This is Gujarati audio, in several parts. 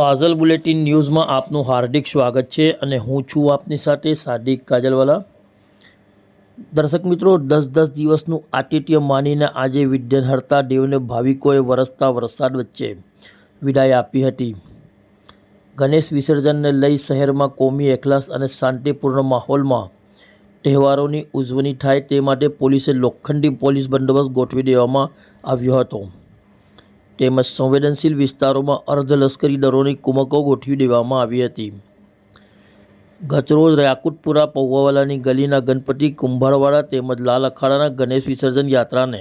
કાજલ બુલેટિન ન્યૂઝમાં આપનું હાર્દિક સ્વાગત છે અને હું છું આપની સાથે સાદિક કાજલવાલા। દર્શક મિત્રો, 10 દિવસનું આતિથ્ય માનીને આજે વિઘ્નહર્તા દેવને ભાવિકોએ વરસતા વરસાદ વચ્ચે વિદાય આપી હતી। ગણેશ વિસર્જનને લઈ શહેરમાં કોમી એખલાસ અને શાંતિપૂર્ણ માહોલમાં તહેવારોની ઉજવણી થાય તે માટે પોલીસે લોખંડી પોલીસ બંદોબસ્ત ગોઠવી દેવામાં આવ્યો હતો તેમજ સંવેદનશીલ વિસ્તારોમાં અર્ધલશ્કરી દળોની કુમકો ગોઠવી દેવામાં આવી હતી। ગતરોજ યાકુતપુરા પૌવાવાલાની ગલીના ગણપતિ કુંભારવાડા તેમજ લાલ અખાડાના ગણેશ વિસર્જન યાત્રાને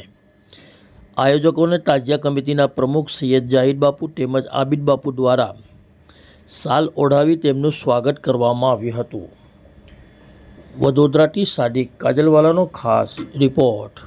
આયોજકોને તાજિયા કમિટીના પ્રમુખ સૈયદ જાહિદ બાપુ તેમજ આબિદ બાપુ દ્વારા શાલ ઓઢાવી તેમનું સ્વાગત કરવામાં આવ્યું હતું। વડોદરાથી સાદિક કાજલવાલાનો ખાસ રિપોર્ટ।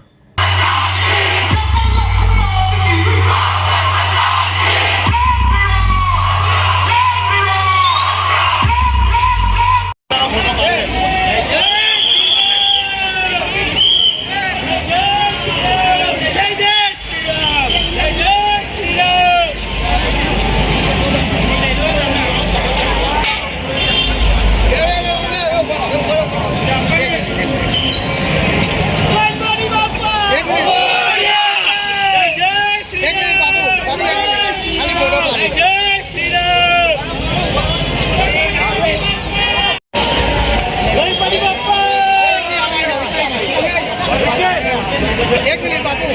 एक मिनट बापू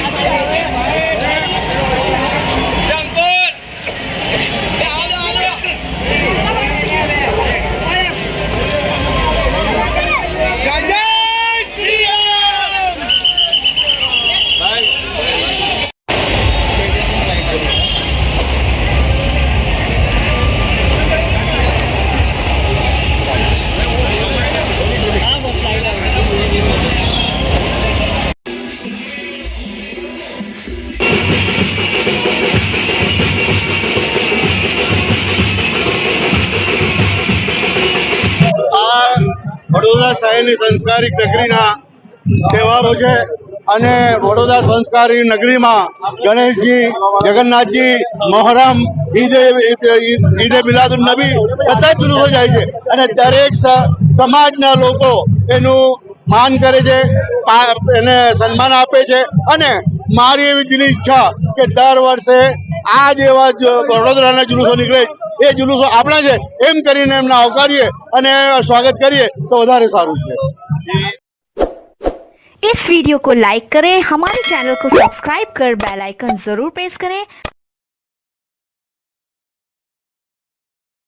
વડોદરા શહેરની સંસ્કારિક નગરીના તહેવારો છે અને વડોદરા સંસ્કારી નગરીમાં ગણેશજી, જગન્નાથજી, મોહરમ, ઈદે મિલાદુન નબી બધા જુલુસો જાય છે અને દરેક સમાજના લોકો એનું માન કરે છે, એને સન્માન આપે છે અને મારી એવી દિલી ઈચ્છા કે દર વર્ષે આ જેવા વડોદરાના જુલુસો નીકળે એ જુલુસો આપણા છે એમ કરીને એમને આવકારીએ અને स्वागत करिए तो વધારે સારું છે। इस वीडियो को लाइक करें, हमारे चैनल को सब्सक्राइब कर बेल आइकन जरूर प्रेस करें